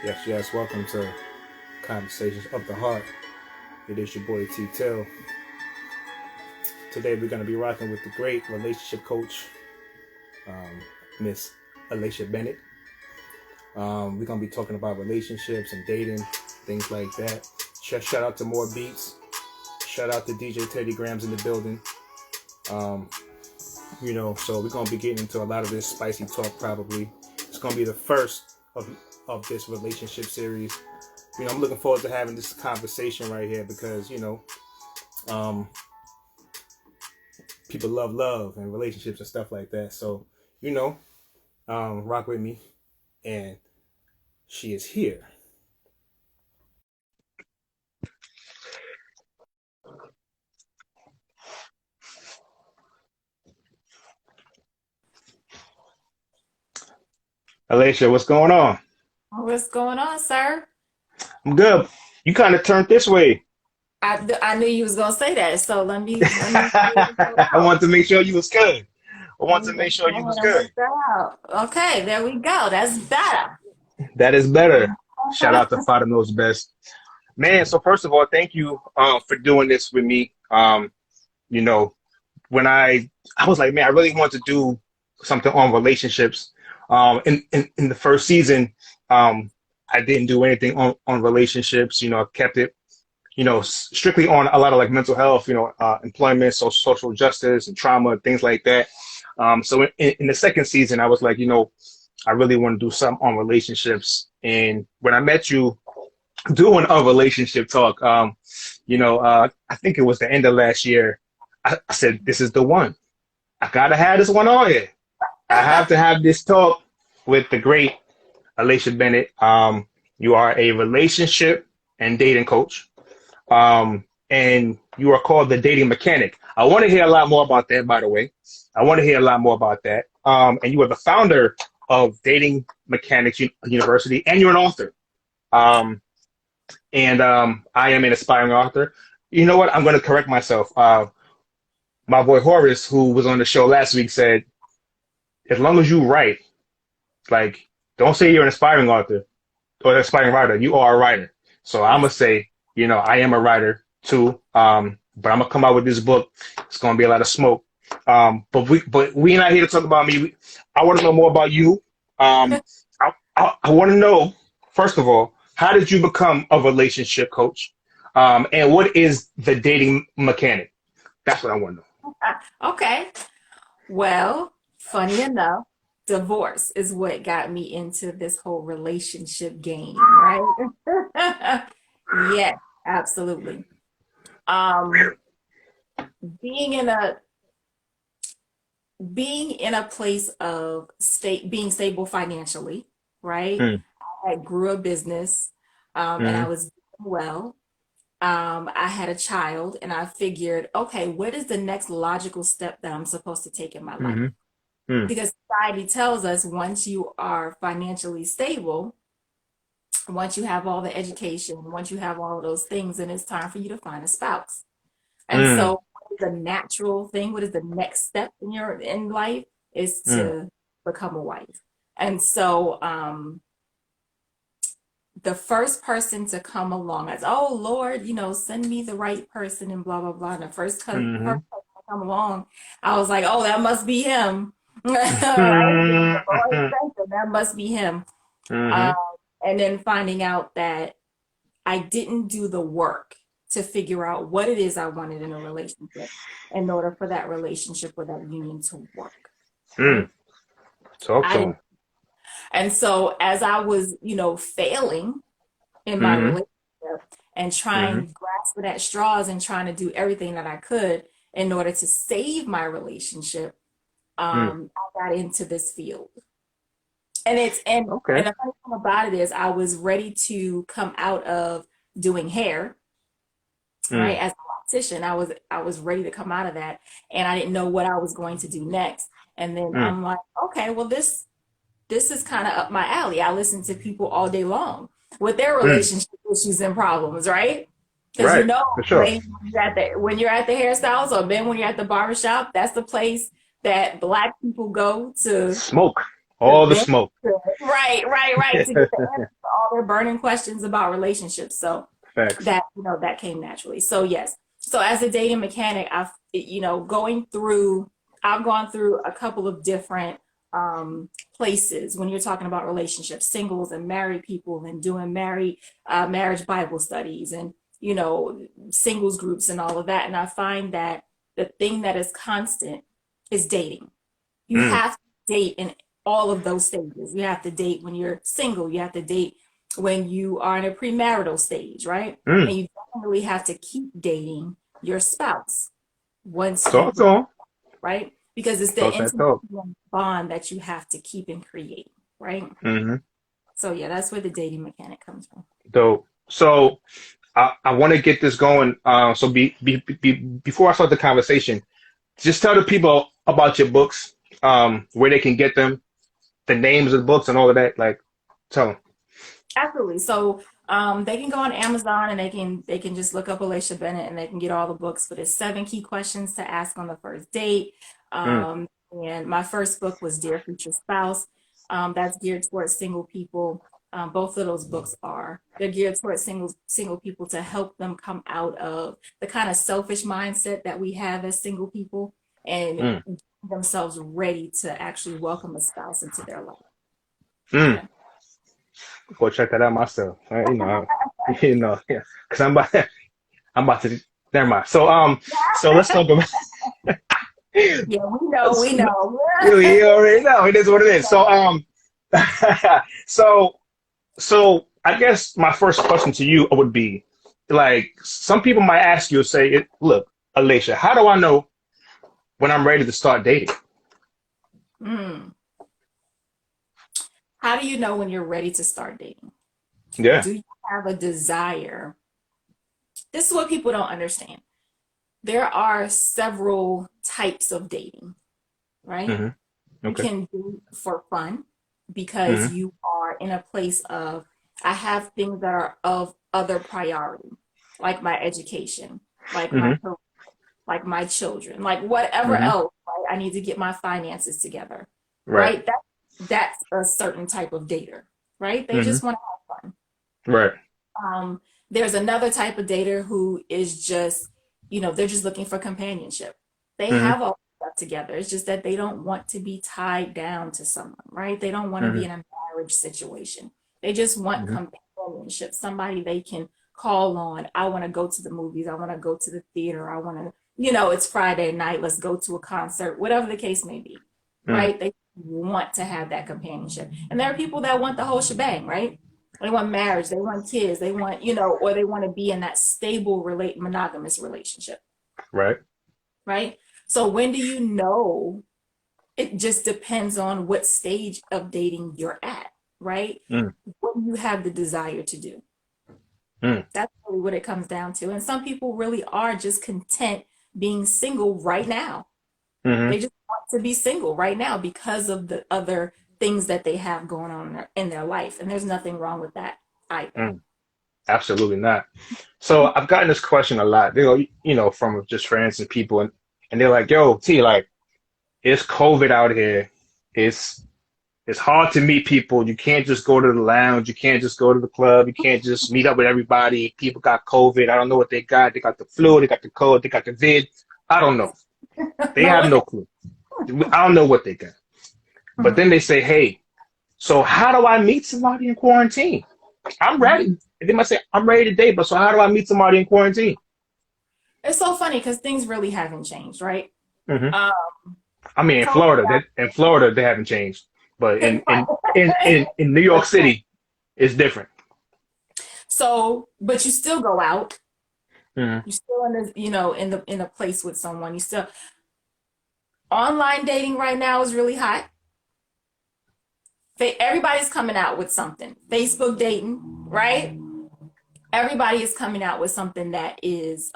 Yes, yes. Welcome to Conversations of the Heart. It is your boy T Till. Today we're going to be rocking with the great relationship coach, Miss Alasha Bennett. We're going to be talking about relationships and dating, things like that. Shout out to More Beats. Shout out to DJ Teddy Grams in the building. So we're going to be getting into a lot of this spicy talk probably. It's going to be the first of this relationship series. I'm looking forward to having this conversation right here because, people love and relationships and stuff like that. So, rock with me. And she is here. Alasha, what's going on? What's going on, sir? I'm good. You kind of turned this way. I knew you was gonna say that, so let me I want to make sure you was good. I let want me to go make sure you was ahead and good. work that out. Okay, there we go. That's better. That is better. Shout out to Father Knows Best. Man, so first of all, thank you for doing this with me. You know, when I was like, man, I really want to do something on relationships. In the first season, I didn't do anything on relationships. I kept it, strictly on a lot of like mental health, employment, social justice and trauma, things like that. So in the second season, I was like, I really want to do something on relationships. And when I met you doing a relationship talk, I think it was the end of last year, I said, this is the one. I gotta have this one on here. I have to have this talk with the great Alasha Bennett. You are a relationship and dating coach. And you are called the dating mechanic. I want to hear a lot more about that, by the way. I want to hear a lot more about that. And you are the founder of Dating Mechanics University, and you're an author. And I am an aspiring author. You know what? I'm going to correct myself. My boy Horace, who was on the show last week, said, as long as you write, like, don't say you're an aspiring author or an aspiring writer. You are a writer. So I'm going to say, I am a writer too. But I'm going to come out with this book. It's going to be a lot of smoke. But we not here to talk about me. I want to know more about you. I want to know, first of all, how did you become a relationship coach? And what is the dating mechanic? That's what I want to know. Okay. Well, funny enough, divorce is what got me into this whole relationship game, right? Yeah, absolutely. Um, being in a place of being stable financially, right? Mm, I grew a business, and I mm, was doing well. I had a child, and I figured, okay, what is the next logical step that I'm supposed to take in my life? mm, mm, Because society tells us once you are financially stable, once you have all the education, once you have all of those things, then it's time for you to find a spouse. And mm, so, what is the natural thing? What is the next step in your in life? Is mm, to become a wife. And so, the first person to come along as, oh Lord, send me the right person and blah blah blah. And the first mm, person to come along, I was like, oh, that must be him. Right? The Lord mm, sent him, that must be him. Um, mm, and then finding out that I didn't do the work to figure out what it is I wanted in a relationship in order for that relationship or that union to work. mm. Right? Talk I to didn't. him. And so as I was, failing in my Mm-hmm, relationship and mm-hmm, trying grasping at straws and trying to do everything that I could in order to save my relationship, mm. I got into this field. And it's and Okay. the funny thing about it is I was ready to come out of doing hair, right? Mm, As a beautician, I was ready to come out of that and I didn't know what I was going to do next. And then mm, I'm like, okay, well this is kind of up my alley. I listen to people all day long with their mm. relationship issues and problems, right? Because Right, for sure. ladies, when you're at the hairstyles or men when you're at the barbershop, that's the place that Black people go to Smoke. All the smoke. Right. To get the answer to all their burning questions about relationships. So Facts. that, that came naturally. So yes. So as a dating mechanic, I've gone through a couple of different places when you're talking about relationships, singles and married people, and doing marriage Bible studies, and singles groups and all of that. And I find that the thing that is constant is dating. You Mm, have to date in all of those stages. You have to date when you're single. You have to date when you are in a premarital stage, right? mm. And you definitely have to keep dating your spouse once you Talk to break, him. right? Because it's the Talk that intimacy talk. and bond that you have to keep and create, right? Mm-hmm. So yeah, that's where the dating mechanic comes from. Dope. So I want to get this going. So before I start the conversation, just tell the people about your books, where they can get them, the names of the books and all of that. Like, tell them. Absolutely. So they can go on Amazon and they can just look up Alasha Bennett and they can get all the books. But it's 7 key questions to ask on the first date. Mm, And my first book was Dear Future Spouse. That's geared towards single people. Both of those books they're geared towards single people to help them come out of the kind of selfish mindset that we have as single people and mm, get themselves ready to actually welcome a spouse into their life. mm. Yeah. Go check that out myself. Yeah, because I'm about to. Never mind. So let's talk about. Yeah, we know. You already know it is what it is. So so I guess my first question to you would be like some people might ask you, say, look, Alasha, how do I know when I'm ready to start dating? Mm. How do you know when you're ready to start dating? Yeah. Do you have a desire? This is what people don't understand. There are several types of dating, right? Hmm. You Okay. can do for fun because Hmm. you are in a place of, I have things that are of other priority, like my education, like my Hmm. career, like my children, like whatever Hmm. else, right? I need to get my finances together, Right. right? That's a certain type of dater, right? They Hmm. just want to have fun. Right. There's another type of dater who is just, they're just looking for companionship. They Hmm. have all that together. It's just that they don't want to be tied down to someone, right? They don't want to be Hmm. in a marriage situation. They just want Hmm. companionship, somebody they can call on. I want to go to the movies. I want to go to the theater. I want to, it's Friday night. Let's go to a concert, whatever the case may be, Mm. right? They want to have that companionship. And there are people that want the whole shebang, right? They want marriage, they want kids, they want, or they want to be in that stable monogamous relationship, Right. right? So when do you know? It just depends on what stage of dating you're at, right? Mm. What do you have the desire to do? Mm. That's really what it comes down to. And some people really are just content being single right now. Hmm. They just want to be single right now because of the other things that they have going on in their life. And there's nothing wrong with that either. Mm. Absolutely not. So I've gotten this question a lot. They go, from just friends and people, and they're like, "Yo, T, like, it's COVID out here. It's it's hard to meet people. You can't just go to the lounge. You can't just go to the club. You can't just meet up with everybody. People got COVID. I don't know what they got. They got the flu. They got the cold. They got the vid. I don't know. They No, have what? no clue. I don't know what they got. But Mhm. then they say, hey, so how do I meet somebody in quarantine? I'm ready. And they might say, I'm ready to date, but so how do I meet somebody in quarantine? It's so funny because things really haven't changed, right? Hmm. Um, I mean, in COVID Florida, they haven't changed, but in New York City, it's different. so, but you still go out. Hmm. You still in the, in a place with someone. You still online dating right now is really hot. Everybody's coming out with something. Facebook dating, right? Everybody is coming out with something that's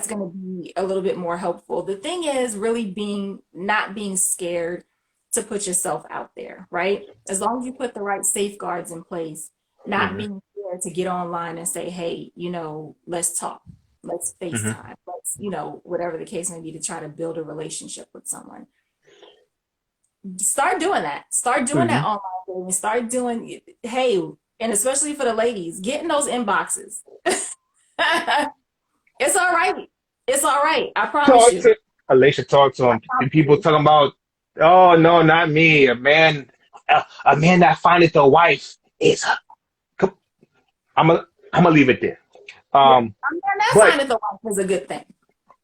going to be a little bit more helpful. The thing is really not being scared to put yourself out there, right? As long as you put the right safeguards in place, not Hmm. being scared to get online and say, hey, let's talk, let's Hmm. FaceTime, let's, whatever the case may be to try to build a relationship with someone. start doing that. Start doing that Hmm. online dating. Start doing, hey, and especially for the ladies, get in those inboxes. It's all right. It's all right. I promise Talk you. to Alasha, talk to I him. And promise people you. talking about, oh no, not me. A man that findeth a wife is. I'm gonna leave it there. Yeah. Um, I mean, that's but fine if the wife is a good thing.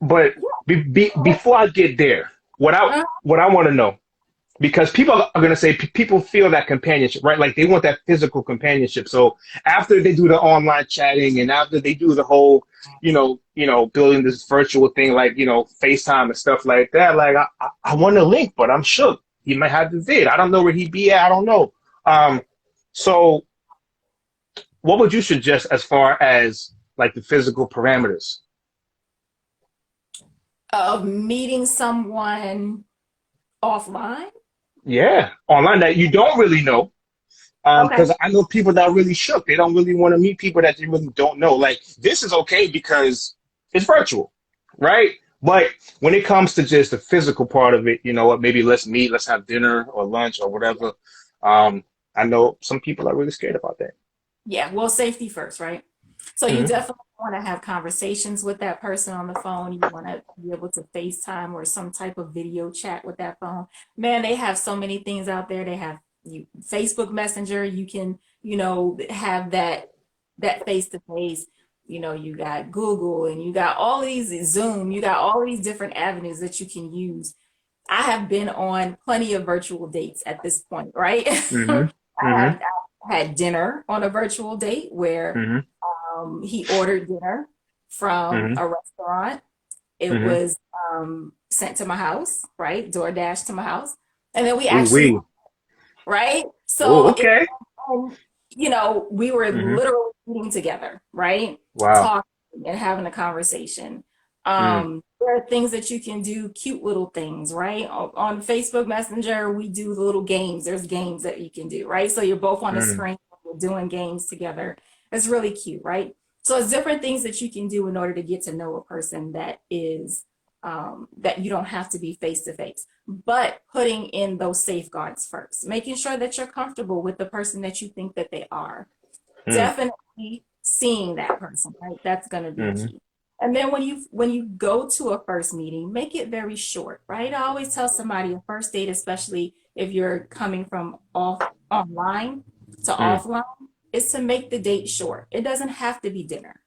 but before I get there, Uh, what I want to know, because people are going to say people feel that companionship, right? Like they want that physical companionship. So after they do the online chatting and after they do the whole, building this virtual thing, like, FaceTime and stuff like that, like I want to link, but I'm shook. He might have the vid. I don't know where he be at. I don't know. Um, so what would you suggest as far as like the physical parameters? of meeting someone offline. Yeah, online that you don't really know. Okay. Because I know people that are really shook. They don't really want to meet people that they really don't know. Like this is okay because it's virtual, right? But when it comes to just the physical part of it, you know what? Maybe let's meet, let's have dinner or lunch or whatever. Um, I know some people are really scared about that. Yeah. Well, safety first, right? So you Hmm. definitely want to have conversations with that person on the phone. You want to be able to FaceTime or some type of video chat with that phone. Man, they have so many things out there. They have Facebook Messenger. You can, have that face to face. You got Google and you got all these Zoom. You got all these different avenues that you can use. I have been on plenty of virtual dates at this point, right? Hmm. Hmm. I had dinner on a virtual date where Hmm. he ordered dinner from Hmm. a restaurant. It Hmm. was sent to my house, right? DoorDash to my house. And then we Ooh actually, wee. right? Oh, So, okay. we were Hmm. literally eating together, right? Wow. Talking and having a conversation. Mm. There are things that you can do, cute little things, right? On Facebook Messenger, we do the little games. There's games that you can do, right? So you're both on the Mm. screen, you're doing games together. It's really cute, right? So it's different things that you can do in order to get to know a person that you don't have to be face to face, but putting in those safeguards first, making sure that you're comfortable with the person that you think that they are. Mm. Definitely seeing that person, right? That's going to be Hmm. key. And then when you go to a first meeting, make it very short, right? I always tell somebody a first date, especially if you're coming from online to Mm. offline, is to make the date short. It doesn't have to be dinner.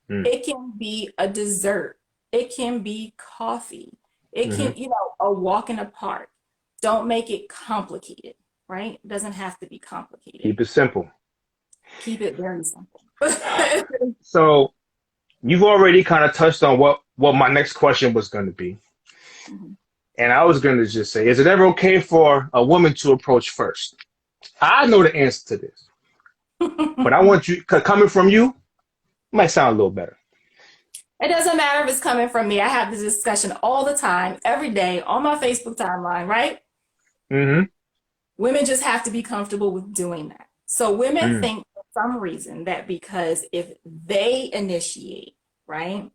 Mm. It can be a dessert. It can be coffee. It Hmm. can, a walk in the park. Don't make it complicated, right? It doesn't have to be complicated. Keep it simple. Keep it very simple. So you've already kind of touched on what my next question was going to be. Mhm. And I was going to just say, is it ever okay for a woman to approach first? I know the answer to this, but I want you, coming from you, it might sound a little better. It doesn't matter if it's coming from me. I have this discussion all the time, every day on my Facebook timeline, right? Hmm. Women just have to be comfortable with doing that. So women Mm. think for some reason that because if they initiate, right,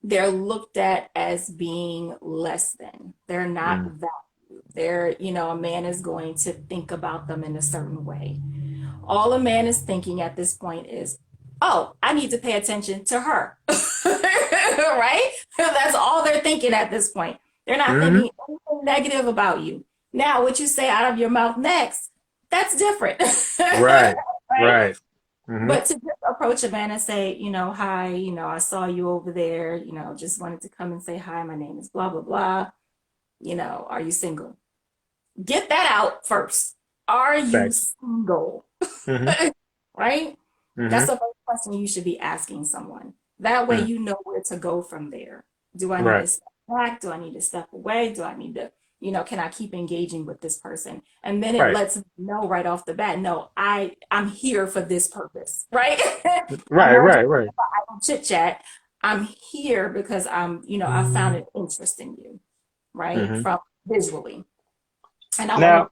they're looked at as being less than. They're not Mm. valued. A man is going to think about them in a certain way. All a man is thinking at this point is, oh, I need to pay attention to her. Right? That's all they're thinking at this point. They're not Hmm. thinking anything negative about you. Now, what you say out of your mouth next, that's different. Right. Right? Right. Hmm. But to just approach a man and say, hi, I saw you over there, just wanted to come and say hi. My name is blah, blah, blah. Are you single? Get that out first. Are you Facts. single? Hmm. Right? That's Hmm. the first question you should be asking someone. That way Mm. you know where to go from there. Do I need Right. to step back? Do I need to step away? Do I need to, can I keep engaging with this person? And then it Right. lets me know right off the bat, no, I'm here for this purpose, right? I'm Right. not just Right. Right. chit chat. I'm here because I found an interest in you, right? Hmm. From visually. And I want Now, to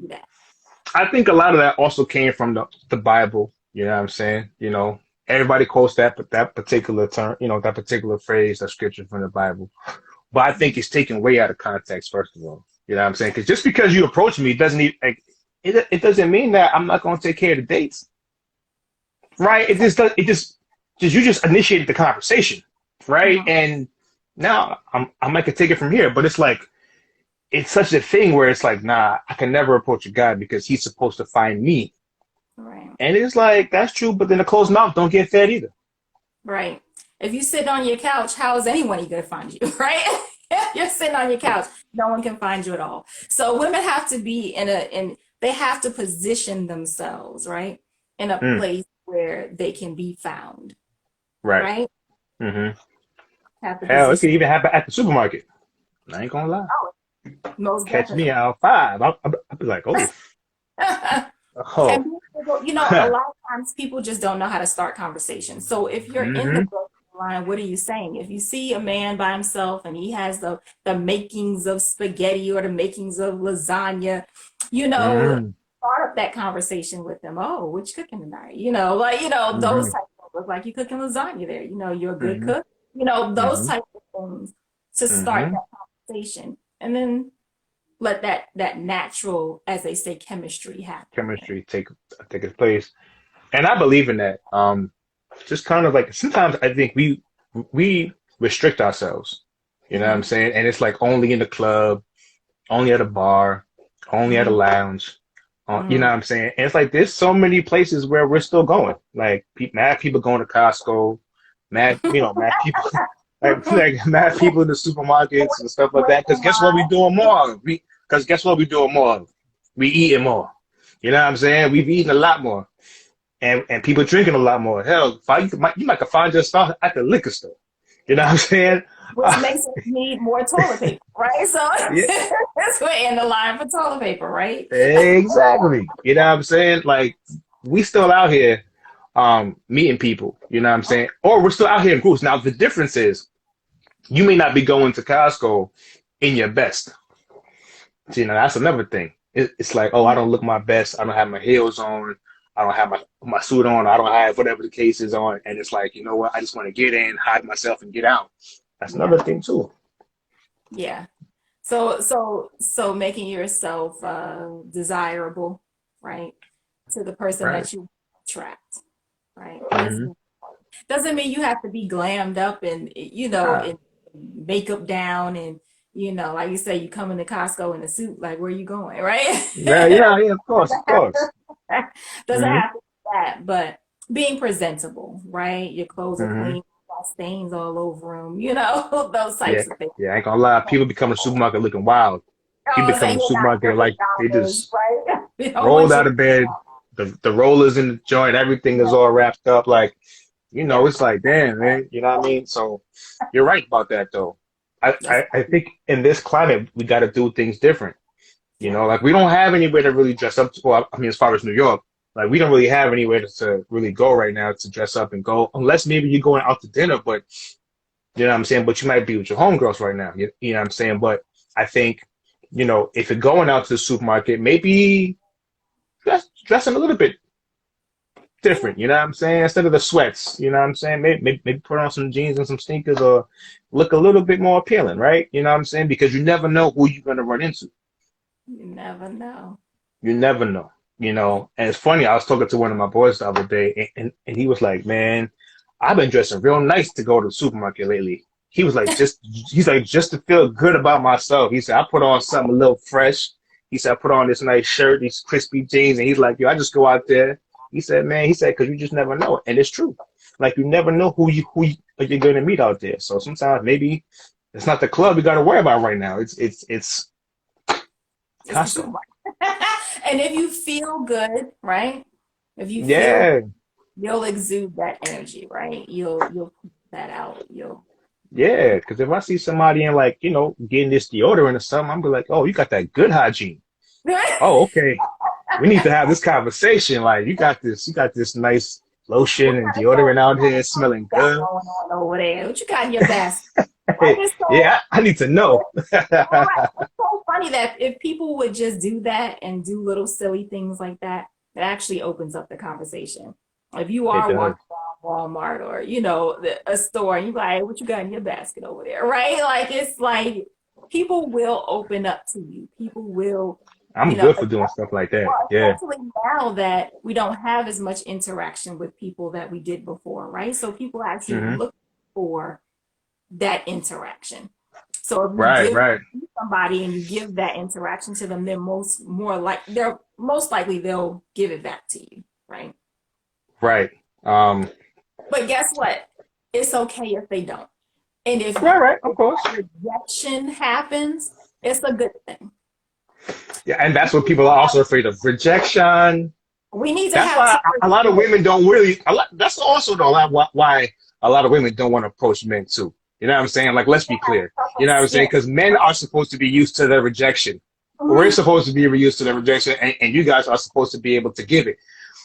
do that. I think a lot of that also came from the Bible. You know what I'm saying? Everybody quotes that particular term, that particular phrase, that scripture from the Bible. But I think it's taken way out of context, first of all. You know what I'm saying? Because just because you approach me doesn't even, like, it doesn't mean that I'm not going to take care of the dates, right? It just does. Just you just initiated the conversation, right? Mhm. And now I might could take it from here, but it's like it's such a thing where it's like, nah, I can never approach a guy because he's supposed to find me, Right. and it's like that's true, but then a closed mouth don't get fed either. Right. If you sit on your couch, how is anyone going to find you, right? You're sitting on your couch, no one can find you at all. So women have to be they have to position themselves, right, in a Mm, place where they can be found, right. right? Hmm. Have to Hell, it position. could even happen at the supermarket. I ain't gonna lie. Oh, most Catch me definitely. out five. I'll be like, oh, And oh. a lot of times people just don't know how to start conversations. So if you're in the Hmm. grocery line, what are you saying? If you see a man by himself and he has the makings of spaghetti or the makings of lasagna, Hmm. start up that conversation with them. Oh, what you cooking tonight? Those Hmm. types of look like you cooking lasagna there. You're a good Hmm. cook. Those Hmm. types of things to start Hmm. that conversation. And then let that natural, as they say, chemistry happen there. Chemistry take its place, and I believe in that. Just kind of like sometimes I think we restrict ourselves. You know what I'm Hmm. saying? And it's like only in the club, only at a bar, only at a Hmm. lounge. You know Mm. what I'm saying? And it's like there's so many places where we're still going. Like mad people going to Costco, mad people like mad people in the supermarkets and stuff like that. Because Waiting guess what we line. doing more of? Because guess what we doing more of? We eating more. You know what I'm saying? We've eaten a lot more, and people drinking a lot more. Hell, you might could find your stuff at the liquor store. You know what I'm saying? Which makes us need more toilet paper, right? So Yeah, that's we're in the line for toilet paper, right? exactly. You know what I'm saying? Like we still out here meeting people, you know what I'm saying? Or we're still out here in groups. Now the difference is you may not be going to Costco in your best. So, that's another thing. It's like, oh, I don't look my best. I don't have my heels on. I don't have my suit on. I don't have whatever the case is on. And it's like, you know what? I just want to get in, hide myself, and get out. That's Yeah, another thing too. yeah. So making yourself desirable, right, to the person Right. that you attract, right? That's Hmm. doesn't mean you have to be glammed up and Ah, and makeup down and like you say, you come into Costco in a suit, like where you going, right? yeah, yeah, yeah. Of course, of course. Doesn't Hmm. have to be that, but being presentable, right? Your clothes are Hmm. clean, got stains all over them, those Yeah, types of things. yeah. I ain't gonna lie. People become a supermarket looking wild. People Oh, become saying a you're not supermarket bringing like they showers, just right? We don't rolled want you. out of bed. The rollers in the joint, everything is all wrapped up. Like, Yeah, it's like, damn, man. You know what I mean? So you're right about that, though. that's I think in this climate, we got to do things different. yeah, Like we don't have anywhere to really dress up. Well, I mean, as far as New York, like we don't really have anywhere to really go right now to dress up and go, unless maybe you're going out to dinner. But you know what I'm saying? But you might be with your homegirls right now. You know what I'm saying? But I think, if you're going out to the supermarket, maybe dressing a little bit yeah. different. You know what I'm saying? Instead of the sweats, you know what I'm saying? Maybe put on some jeans and some sneakers or look a little bit more appealing, right? You know what I'm saying? Because you never know who you're going to run into. You never know. You never know. And it's funny. I was talking to one of my boys the other day, and he was like, "Man, I've been dressing real nice to go to the supermarket lately." He's like, just to feel good about myself. He said, I put on something a little fresh. He said, I put on this nice shirt, these crispy jeans, and he's like, yo, I just go out there. Because you just never know, and it's true. Like you never know you're going to meet out there. So sometimes maybe it's not the club you got to worry about right now. It's It's the Costco. supermarket. And if you feel good, right? If you feel, Yeah, you'll exude that energy, right? You'll put that out. yeah. Because if I see somebody in like getting this deodorant or something, I'm be like, oh, you got that good hygiene. Oh, okay. We need to have this conversation. Like you got this nice lotion What and kind of stuff deodorant out what kind here of stuff smelling you got good. going on over there? What you got in your basket? I Hey, just yeah, so I need to know. right. It's so funny that if people would just do that and do little silly things like that, it actually opens up the conversation. If you It are does. walking around Walmart or a store, and you're like, "Hey, what you got in your basket over there?" Right? Like it's like people will open up to you. People will, I'm you know, good for doing stuff like that. Yeah. especially now that we don't have as much interaction with people that we did before, right? So people actually Hmm. look for that interaction. So if you Right, give right, somebody and you give that interaction to them, they're most likely they'll give it back to you, right? right. Um, But guess what? It's okay if they don't. And right, right, of if course. that rejection happens, it's a good thing. Yeah, and that's what people are also afraid of, rejection. We need to That's have why time. a lot of women don't really. That's also though why a lot of women don't want to approach men too. You know what I'm saying? Like, let's be clear. You know what I'm saying? Skin, Because men right? are supposed to be used to the rejection. We're Mhm, supposed to be used to the rejection, and you guys are supposed to be able to give it.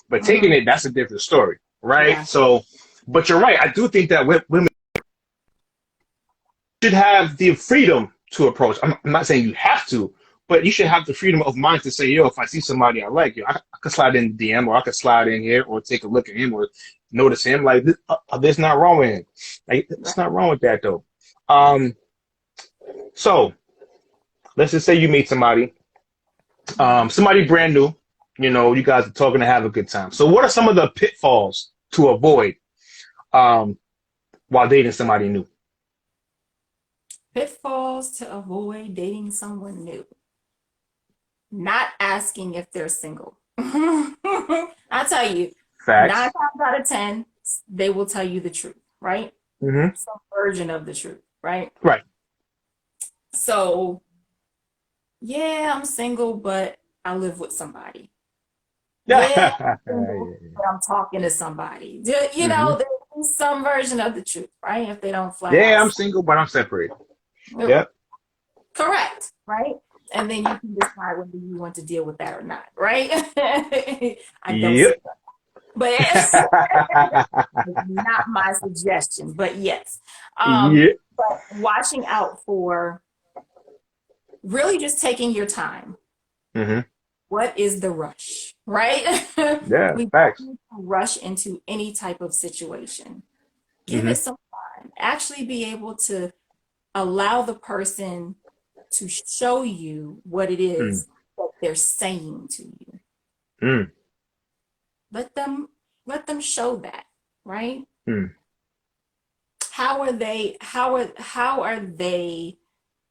But taking mhm. it, that's a different story, right? Yeah. So, but you're right. I do think that women should have the freedom to approach. I'm not saying you have to, but you should have the freedom of mind to say, yo, if I see somebody I like, yo, I could slide in the DM, or I could slide in here or take a look at him or notice him. Like, there's not wrong with him. Like, Right. it's not wrong with that though. Um, so let's just say you meet somebody, Mhm. somebody brand new. You know, you guys are talking to have a good time. So, what are some of the pitfalls to avoid um, while dating somebody new? Pitfalls to avoid dating someone new. Not asking if they're single. I tell you, nine Facts. times out of 10, they will tell you the truth, right? Hmm. Some version of the truth, right? Right. So, yeah, I'm single, but I live with somebody. Yeah, I'm Yeah. single, but I'm talking to somebody. You Hmm. know, there's some version of the truth, right? If they don't flat out Yeah, I'm say single, but I'm separated. it. Yep. Correct, right? And then you can decide whether you want to deal with that or not, right? I don't Yep. suggest, but it's not my suggestion. But yes, Yep. but watching out for really just taking your time. Hmm. What is the rush, right? Yeah, We don't facts. need to rush into any type of situation. Give Hmm. it some time. Actually, be able to allow the person to show you what it Mm. is that they're saying to you. Mm. Let them show that, right? Mm. How are they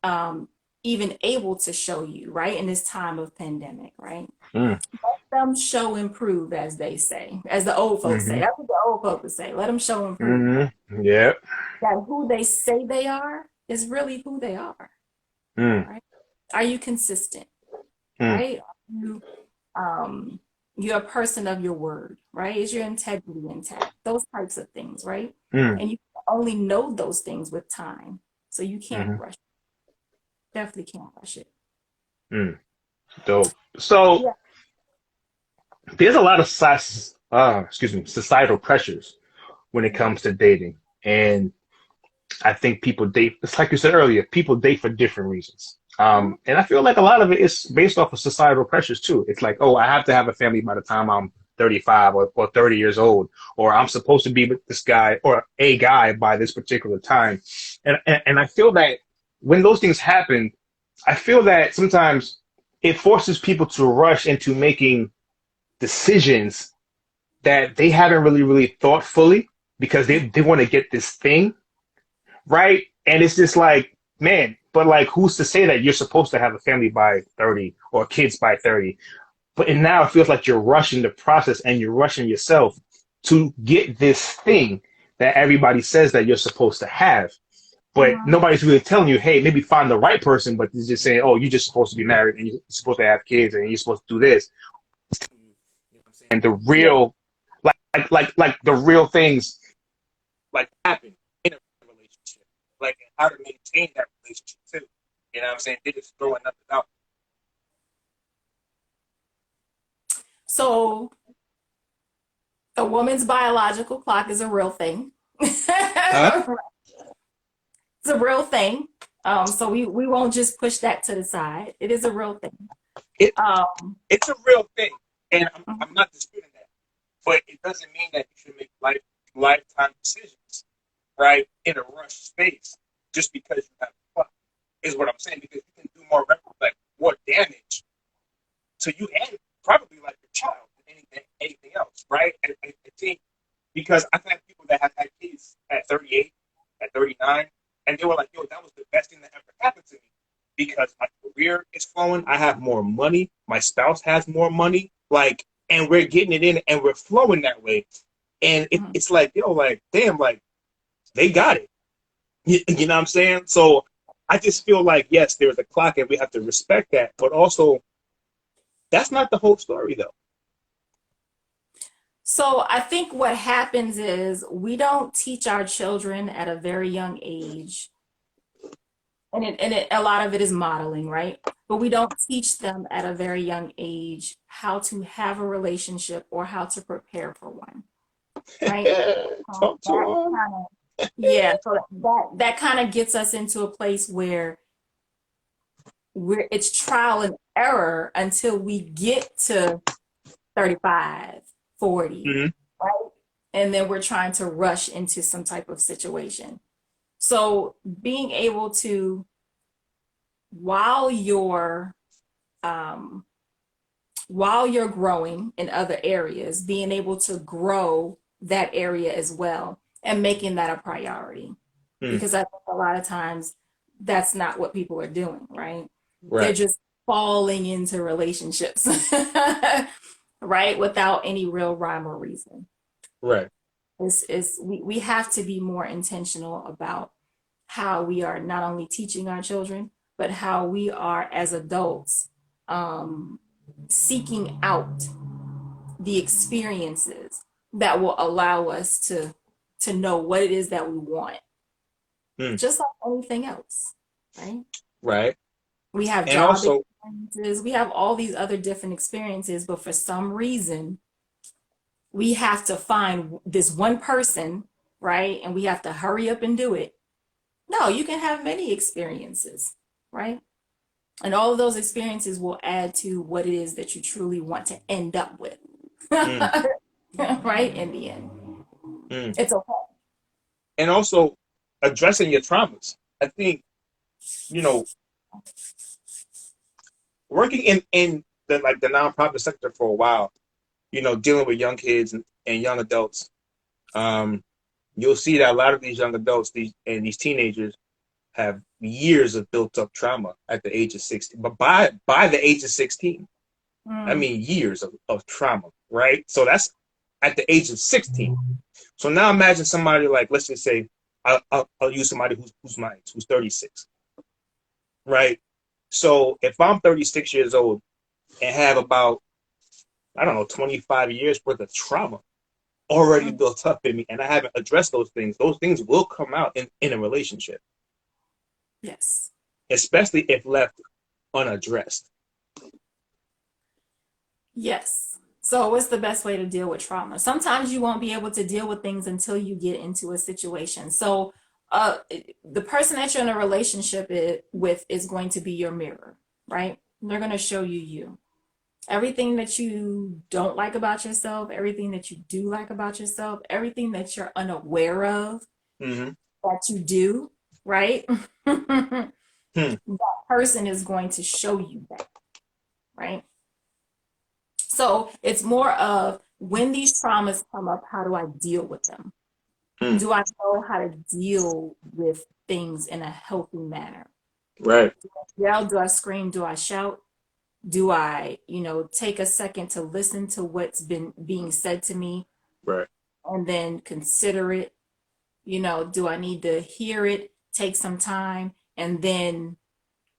um even able to show you, right? In this time of pandemic, right? Mm. Them show and prove, as they say, as the old folks say. Hmm. That's what the old folks would say. Let them show and prove, Hmm. right? Yep. That who they say they are is really who they are, Mm. right? Are you consistent, Mm. right? Are you you're a person of your word, right? Is your integrity intact? Those types of things, right? Mm. And you only know those things with time. So you can't Hmm. rush it. Definitely can't rush it. Mm. Dope. So Yeah. there's a lot of societal pressures when it comes to dating, and I think people date. It's like you said earlier, people date for different reasons. Mhm. And I feel like a lot of it is based off of societal pressures too. It's like, oh, I have to have a family by the time I'm 35 or 30 years old, or I'm supposed to be with this guy or a guy by this particular time. And I feel that when those things happen, I feel that sometimes it forces people to rush into making decisions that they haven't really thought fully because they want to get this thing right? And it's just like, man, but like, who's to say that you're supposed to have a family by 30 or kids by 30? But and now it feels like you're rushing the process and you're rushing yourself to get this thing that everybody says that you're supposed to have. But Mhm. nobody's really telling you, hey, maybe find the right person, but it's just saying, oh, you're just supposed to be married and you're supposed to have kids and you're supposed to do this. And the Yeah. real, like the real things like happen in a relationship, like how to maintain that relationship too. You know what I'm saying? They just throwing nothing out. So a woman's biological clock is a real thing. Huh? It's a real thing. So we won't just push that to the side. It is a real thing. It Um, it's a real thing, and I'm mhm. not disputing that, but it doesn't mean that you should make lifetime decisions, right, in a rush space just because you have a clock. is what I'm saying, because you can do more like more damage to you and probably like your child than anything else, right? I think because I've had people that have had kids at 38, at 39, and they were like, yo, that was the best thing that ever happened to me because my career is flowing. I have more money. My spouse has more money. Like, and we're getting it in and we're flowing that way. And it's like, yo, like, damn, like, they got it. You know what I'm saying? So I just feel like, yes, there's a clock and we have to respect that. But also, that's not the whole story, though. So I think what happens is we don't teach our children at a very young age, a lot of it is modeling, right? But we don't teach them at a very young age how to have a relationship or how to prepare for one, right? Talk to That them. kind of, yeah, so that kind of gets us into a place where it's trial and error until we get to 35, 40, Mm-hmm. right? And then we're trying to rush into some type of situation. So being able to, while you're um, while you're growing in other areas, being able to grow that area as well and making that a priority. Mm. Because I think a lot of times that's not what people are doing, right? They're Right. just falling into relationships, right? Without any real rhyme or reason. Right. We have to be more intentional about how we are not only teaching our children, but how we are as adults um, seeking out the experiences that will allow us to know what it is that we want, Mm. just like anything else, right? Right. We have And job also, experiences, we have all these other different experiences, but for some reason, we have to find this one person, right? And we have to hurry up and do it. No, you can have many experiences, right? And all of those experiences will add to what it is that you truly want to end up with, mm, right? In the end, mm. it's okay. And also addressing your traumas. I think, you know, working in the nonprofit sector for a while, dealing with young kids and young adults, um, you'll see that a lot of these young adults, these teenagers have years of built up trauma at the age of 16. But by the age of 16, I Mm, mean years of trauma, right? So that's at the age of 16. So now imagine somebody like, let's just say, I'll use somebody who's my age, who's 36, right? So if I'm 36 years old and have about, I don't know, 25 years worth of trauma already mm, built up in me, and I haven't addressed those things will come out in a relationship, yes. especially if left unaddressed. Yes. So, what's the best way to deal with trauma? Sometimes you won't be able to deal with things until you get into a situation. So, the person that you're in a relationship with is going to be your mirror, right? They're going to show you you. Everything that you don't like about yourself, everything that you do like about yourself, everything that you're unaware of Mm-hmm. that you do, right? That Hmm. person is going to show you that, right? So it's more of when these traumas come up, how do I deal with them? Hmm. Do I know how to deal with things in a healthy manner? Right. Yell, do I scream? Do I shout? Do I, take a second to listen to what's been being said to me Right. and then consider it? Do I need to hear it, take some time, and then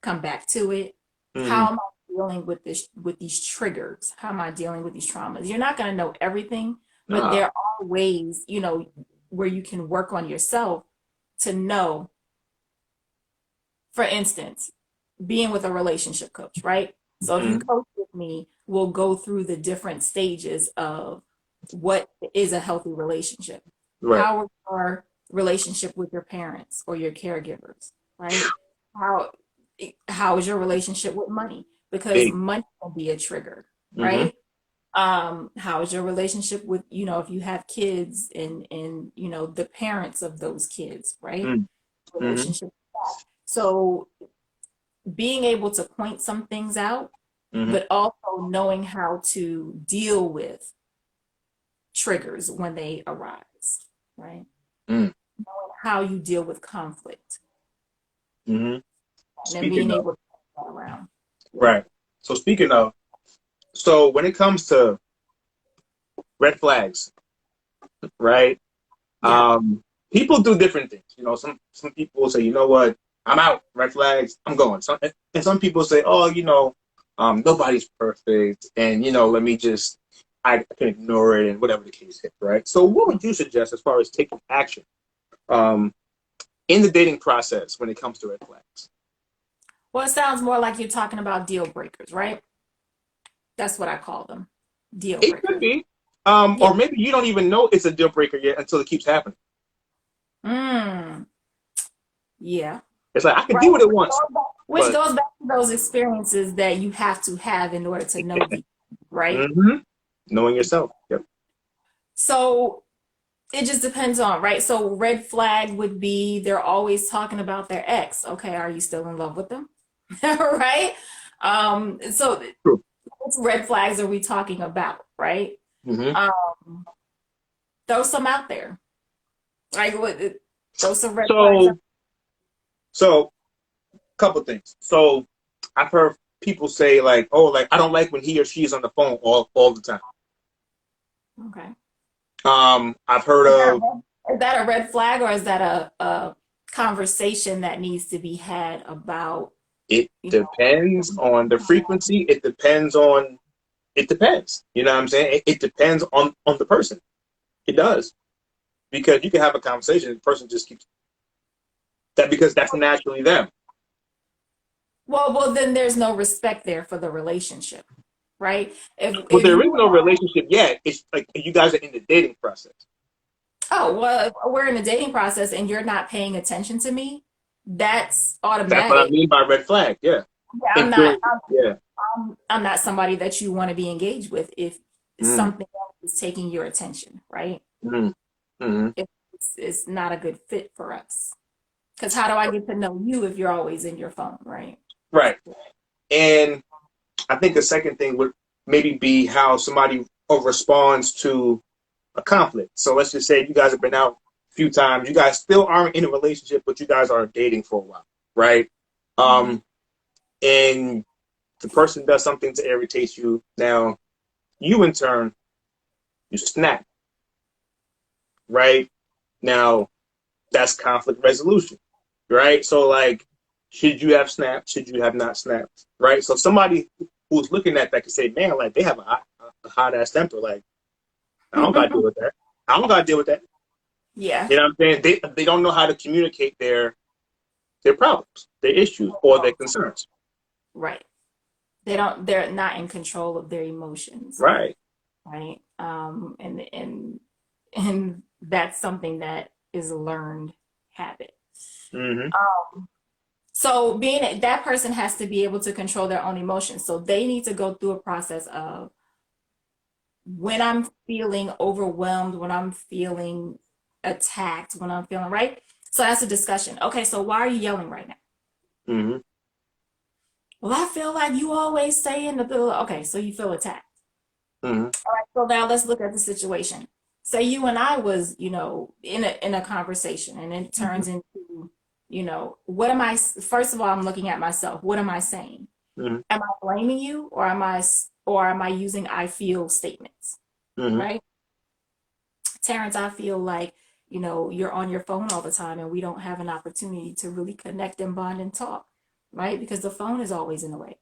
come back to it? Mm-hmm. How am I dealing with these triggers? How am I dealing with these traumas? You're not going to know everything, but Nah. there are ways, where you can work on yourself to know, for instance, being with a relationship coach, right? So if you Mm-hmm. coach with me, we'll go through the different stages of what is a healthy relationship. Right. How is your relationship with your parents or your caregivers, right? How how is your relationship with money? Because Big. money can be a trigger, Mm-hmm. right? How is your relationship with, if you have kids and the parents of those kids, right? Mm-hmm. Relationship with that. So being able to point some things out, Mm-hmm. but also knowing how to deal with triggers when they arise, right? Mm. Knowing how you deal with conflict Mm-hmm. and then Speaking being of, able to turn that around. Yeah. right. So speaking of, so when it comes to red flags, right? Yeah. People do different things. Some people say, you know what, I'm out. Red flags, I'm going. And some people say, oh, nobody's perfect, and let me just I can ignore it and whatever the case is, right? So what would you suggest as far as taking action um, in the dating process when it comes to red flags? Well, it sounds more like you're talking about deal breakers, right? That's what I call them. Deal It could breakers. be, Yeah. or maybe you don't even know it's a deal breaker yet until it keeps happening. Mm, yeah. It's like I could Right. deal with it once, Which but goes back to those experiences that you have to have in order to know the right. hmm knowing yourself. Yep. So it just depends on, right? So red flag would be they're always talking about their ex. Okay, are you still in love with them? Right? So True. what red flags are we talking about, right? hmm Um, throw some out there. Like what throw some red flags out. So, so couple things. So, I've heard people say like, "Oh, like I don't like when he or she is on the phone all the time." Okay. I've heard Is of that a red flag or is that a conversation that needs to be had about, it you depends on the know, frequency. It depends. You know what I'm saying? It depends on the person. It does because you can have a conversation, and the person just keeps that because that's naturally them. well, then there's no respect there for the relationship, right? But If there is you no relationship yet. It's like you guys are in the dating process. oh well, if we're in a dating process and you're not paying attention to me, that's That's what I automatic. mean by red flag. Yeah. Yeah, If during yeah. I'm not somebody that you want to be engaged with if Mm, something else is taking your attention, right? mm, mm. If it's not a good fit for us. Because how do I get to know you if you're always in your phone, right? Right. And I think the second thing would maybe be how somebody responds to a conflict. So let's just say you guys have been out a few times. You guys still aren't in a relationship, but you guys are dating for a while, right? Mm-hmm. Um, and the person does something to irritate you. Now, you in turn, you snap, right? Now, that's conflict resolution, right? So, like, should you have snapped? Should you have not snapped? Right? So, somebody who's looking at that can say, man, like, they have a hot ass temper. Like, I don't got to deal with that. I don't got to deal with that. Yeah, You know what I'm saying? They don't know how to communicate their problems, their issues, or their concerns. right. They're not in control of their emotions, Right. right? And that's something that is a learned habit. Mm-hmm. So being that person has to be able to control their own emotions. So they need to go through a process of when I'm feeling overwhelmed, when I'm feeling attacked, when I'm feeling right. So that's a discussion. Okay, so why are you yelling right now? Mm-hmm. Well, I feel like you always say in the middle. Okay, so you feel attacked. Mm-hmm. All right, so now let's look at the situation. Say you and I was, in a conversation, and it turns into, what am I? First of all, I'm looking at myself. What am I saying? Mm-hmm. Am I blaming you, or am I using I feel statements? Mm-hmm. Right, Terrence, I feel like you're on your phone all the time, and we don't have an opportunity to really connect and bond and talk, right? Because the phone is always in the way.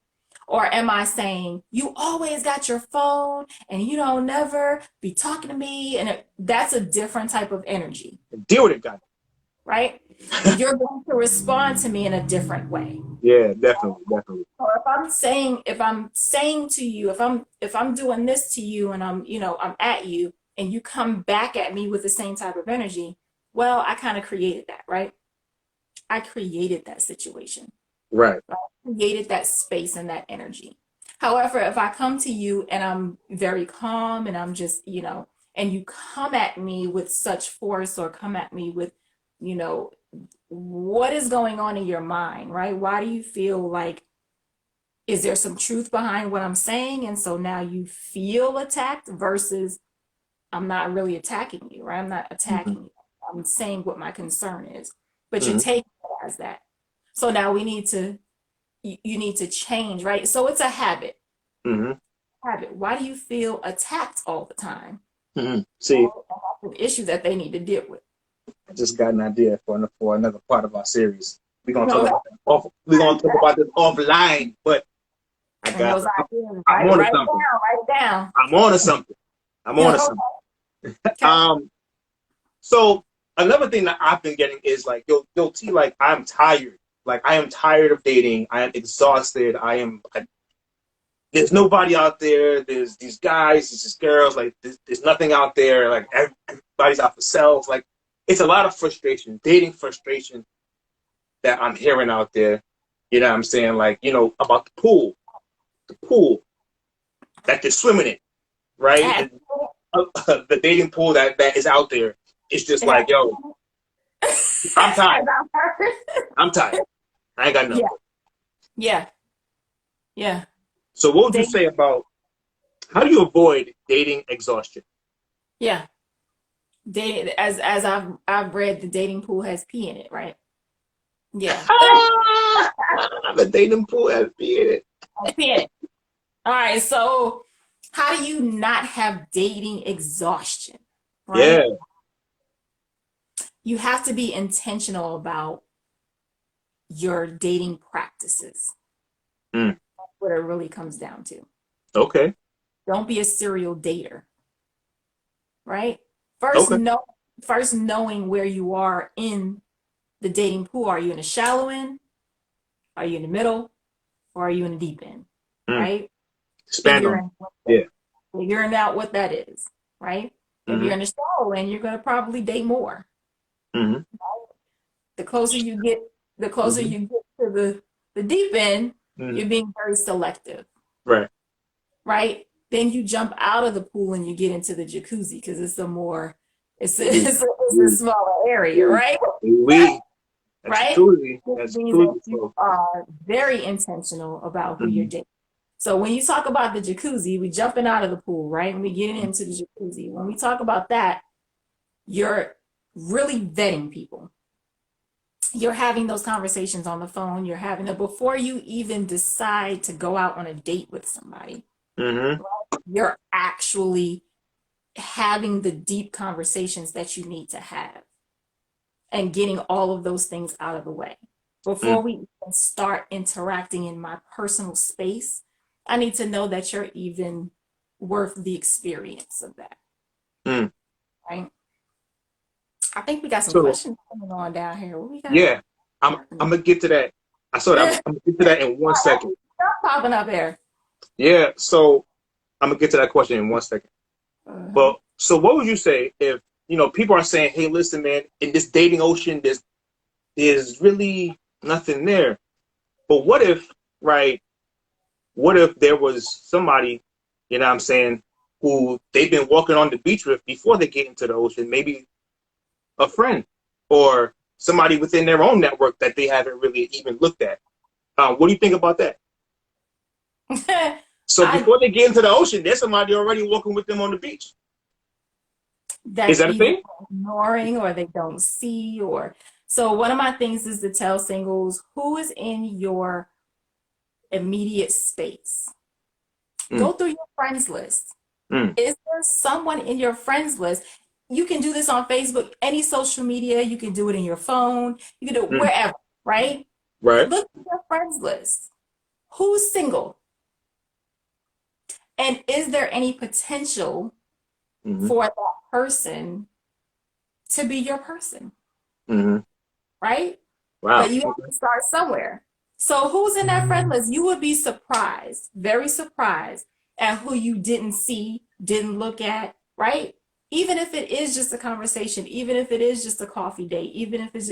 Or am I saying you always got your phone and you don't never be talking to me? And that's a different type of energy, Deal with it, guy. right? You're going to respond to me in a different way. Yeah, definitely, definitely. So if I'm saying to you, if I'm doing this to you and I'm at you and you come back at me with the same type of energy, well, I kind of created that, right? I created that situation. Right. I created that space and that energy. However, if I come to you and I'm very calm and I'm just, and you come at me with such force or come at me with you know, what is going on in your mind, right? Why do you feel like, is there some truth behind what I'm saying? And so now you feel attacked versus I'm not really attacking you, right? I'm not Mm-hmm. attacking you. I'm saying what my concern is, but you're Mm-hmm. taking it as that. So now you need to change, right? So it's a habit. Mm-hmm. Habit. Why do you feel attacked all the time? Mm-hmm. See, Well, that's an issue that they need to deal with. I just got an idea for another part of our series. We're gonna talk Okay. about that off. We're gonna talk about this offline, but I And got. those ideas, I'm on to something. write it down. I'm on to something. I'm on to something. Okay. So another thing that I've been getting is like, yo, T, like I'm tired. Like I am tired of dating. I am exhausted. There's nobody out there. There's these guys, there's these girls. Like there's nothing out there. Like everybody's out for self. Like it's a lot of frustration, dating frustration that I'm hearing out there. You know what I'm saying? Like, about the pool that they're swimming in, right? Yes. The dating pool that is out there. It's just like, yo, I'm tired. I'm tired. I ain't got nothing. Yeah. Yeah. So what would you say about how do you avoid dating exhaustion? Yeah. As I've read, the dating pool has pee in it, right? Yeah. The dating pool has pee in it. Pee in it. All right. So how do you not have dating exhaustion? Right? Yeah. You have to be intentional about your dating practices. Mm. That's what it really comes down to. Okay. Don't be a serial dater. Right? Okay. First knowing where you are in the dating pool. Are you in a shallow end? Are you in the middle? Or are you in the deep end? Mm. Right? Expand on it. Yeah. Figuring out what that is, right? Mm-hmm. If you're in the shallow end, you're gonna probably date more. Mm-hmm. The closer you get to the deep end, you're being very selective. Right. Right? Then you jump out of the pool and you get into the jacuzzi because it's a smaller area, right? Right? That's Means cool. that you are very intentional about who you're dating. So when you talk about the jacuzzi, we jumping out of the pool, right? And we getting into the jacuzzi. When we talk about that, you're really vetting people. You're having those conversations on the phone. You're having it before you even decide to go out on a date with somebody. Mm-hmm. You're actually having the deep conversations that you need to have and getting all of those things out of the way. Before we even start interacting in my personal space, I need to know that you're even worth the experience of that. Right? I think we got some questions coming on down here. What we got? Yeah, I'm gonna get to that. I saw that. I'm gonna get to that in 1 second. Stop popping up there. Yeah, so I'm gonna get to that question in 1 second. But so what would you say if people are saying, hey, listen, man, in this dating ocean, there's really nothing there. But what if there was somebody, you know what I'm saying, who they've been walking on the beach with before they get into the ocean, maybe a friend or somebody within their own network that they haven't really even looked at. What do you think about that? So before they get into the ocean, there's somebody already walking with them on the beach. Is that a thing? Ignoring or they don't see so one of my things is to tell singles who is in your immediate space. Go through your friends list. Is there someone in your friends list? You can do this on Facebook, any social media. You can do it in your phone. You can do it wherever, right? Right. Look at your friends list. Who's single? And is there any potential for that person to be your person? Right? Wow. But you have to start somewhere. So who's in that friend list? You would be surprised, very surprised at who you didn't see, didn't look at, right? Even if it is just a conversation, even if it is just a coffee date, even if it's,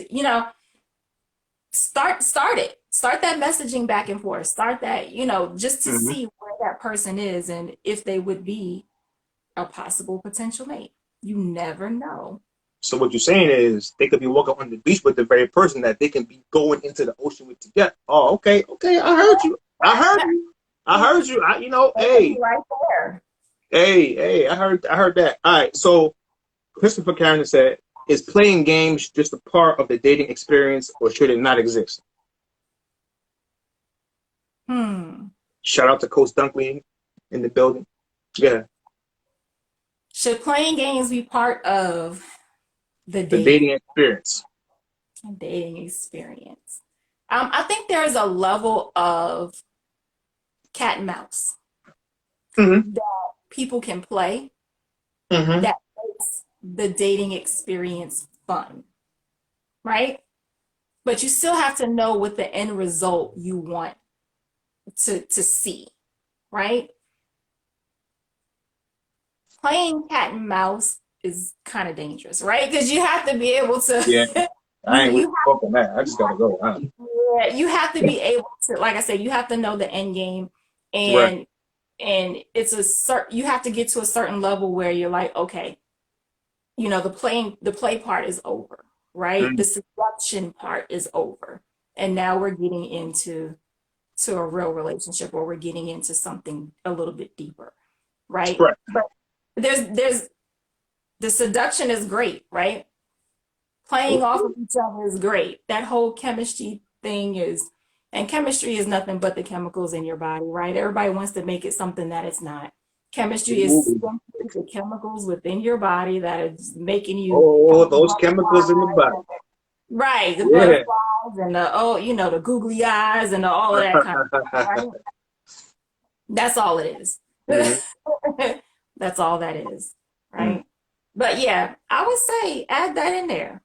start it. Start that messaging back and forth. Start that, just to see where that person is and if they would be a possible potential mate. You never know. So what you're saying is they could be walking on the beach with the very person that they can be going into the ocean with together. Oh, okay, okay. I heard you. I heard you. I heard you. Hey, Right there. hey. I heard that. All right. So Christopher Karen said, "Is playing games just a part of the dating experience, or should it not exist?" Hmm. Shout out to Coach Dunkley in the building. Yeah, Should playing games be part of the the dating dating experience. dating experience? I think there is a level of cat and mouse Mm-hmm. that people can play Mm-hmm. that makes the dating experience fun, right? But you still have to know what the end result you want to see, right? Playing cat and mouse is kind of dangerous, right? Because you have to be able Yeah, to I ain't with you the fuck on that. I just gotta go. yeah, you have to be able to, like I said, you have to know the end game, Right. and it's a certain, you have to get to a certain level where you're like, okay, the play part is over, right? Mm. The seduction part is over, and now we're getting into a real relationship, or we're getting into something a little bit deeper, right? Right. But there's the seduction is great, right? Playing off of each other is great. That whole chemistry thing is, and chemistry is nothing but the chemicals in your body, right? Everybody wants to make it something that it's not. Chemistry is Ooh. simply the chemicals within your body that is making you have Oh, the those chemicals in the body. butterflies, right? The Yeah. butterflies and the googly eyes and all of that kind of stuff, right? That's all it is. Hmm. That's all that is, right? But yeah, I would say add that in there,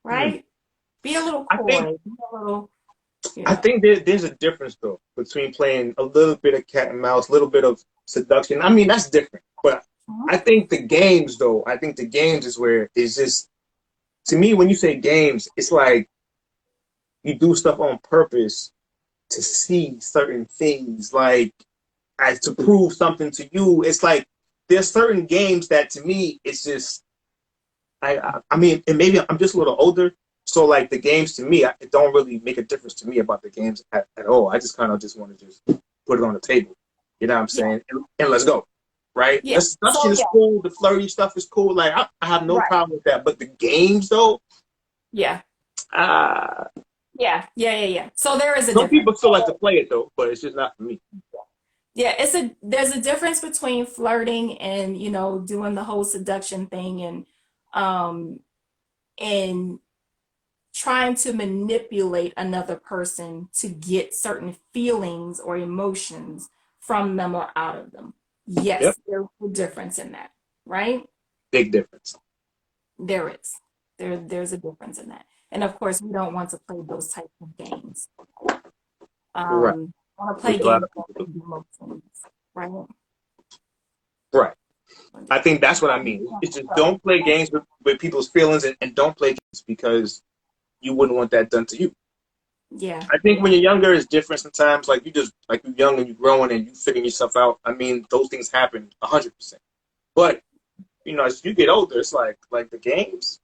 Mm. right? Be a little I think coy, be a little, you I know. think there's a difference though between playing a little bit of cat and mouse, a little bit of seduction. I mean, that's different. But I think the games though, I think the games is where it's just, to me, when you say games, it's like you do stuff on purpose to see certain things, like as to prove something to you. It's like there's certain games that to me it's just I mean, and maybe I'm just a little older, so like the games to me, it don't really make a difference to me about the games at all. I just kind of just want to just put it on the table, you know what I'm Yeah, saying? And let's go, right? yeah. The So seduction is yeah, cool, the flirty stuff is cool. Like I have no right. problem with that, but the games though, Yeah, uh, yeah. So there is a some difference. people still like to play it though, but it's just not for me. Yeah, there's a difference between flirting and, doing the whole seduction thing, um and trying to manipulate another person to get certain feelings or emotions from them or out of them. Yep, Yes, there's a difference in that, right? big difference. There is. There's a difference in that. And of course, we don't want to play those types of games. Right, Want to play which a lot games of that people do. bring emotions, right? Right. I think that's what I mean. It's just don't play games with people's feelings, and don't play games because you wouldn't want that done to you. Yeah, I think when you're younger, it's different sometimes. Like you just like you're young and you're growing and you figuring yourself out. I mean, those things happen 100%. But as you get older, it's like the games.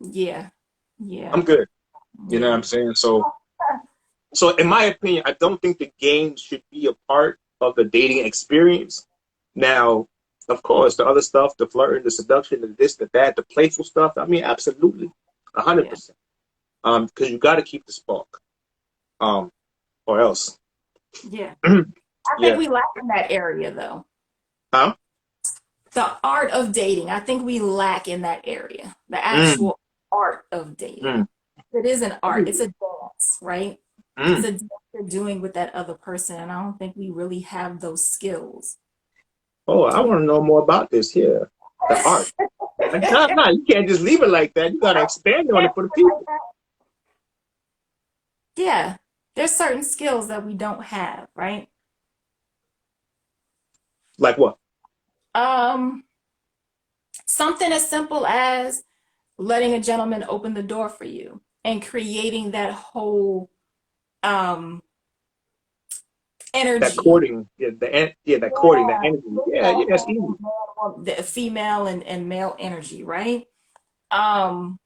yeah, yeah, I'm good. You know what yeah. I'm saying? So in my opinion, I don't think the games should be a part of the dating experience. Now, of course, the other stuff, the flirting, the seduction, the this, the that, the playful stuff. I mean, absolutely, a hundred Yeah, percent. Because you got to keep the spark. Um, or else. yeah. I think Yeah. we lack in that area though. Huh? The art of dating. I think we lack in that area. The Mm, actual art of dating. mm, It is an art. It's a dance, right? It's mm. a dance you're doing with that other person, and I don't think we really have those skills. Oh, I want to know more about this here. The art. No, you can't just leave it like that. You got to expand on it for the people. Yeah, there's certain skills that we don't have, right? Like what? Um, Something as simple as letting a gentleman open the door for you and creating that whole um That energy. courting. Yeah, that courting, that Yeah, energy. Yeah, yeah, that's easy. the female and male energy, right? um,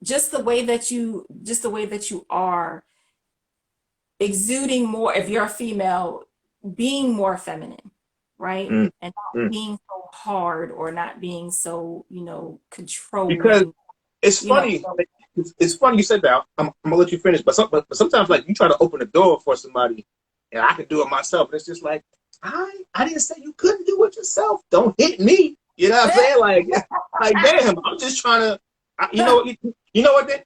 just the way that you are exuding more, if you're a female, being more feminine, right? Mm, And not mm. being so hard or not being so, Because controlling, it's you know. funny. So It's funny you said that. I'm gonna let you finish, but sometimes like you try to open the door for somebody, and I can do it myself. And it's just like I didn't say you couldn't do it yourself. Don't hit me. You know what I'm saying? Like damn, I'm just trying to. You know what? You know what? Then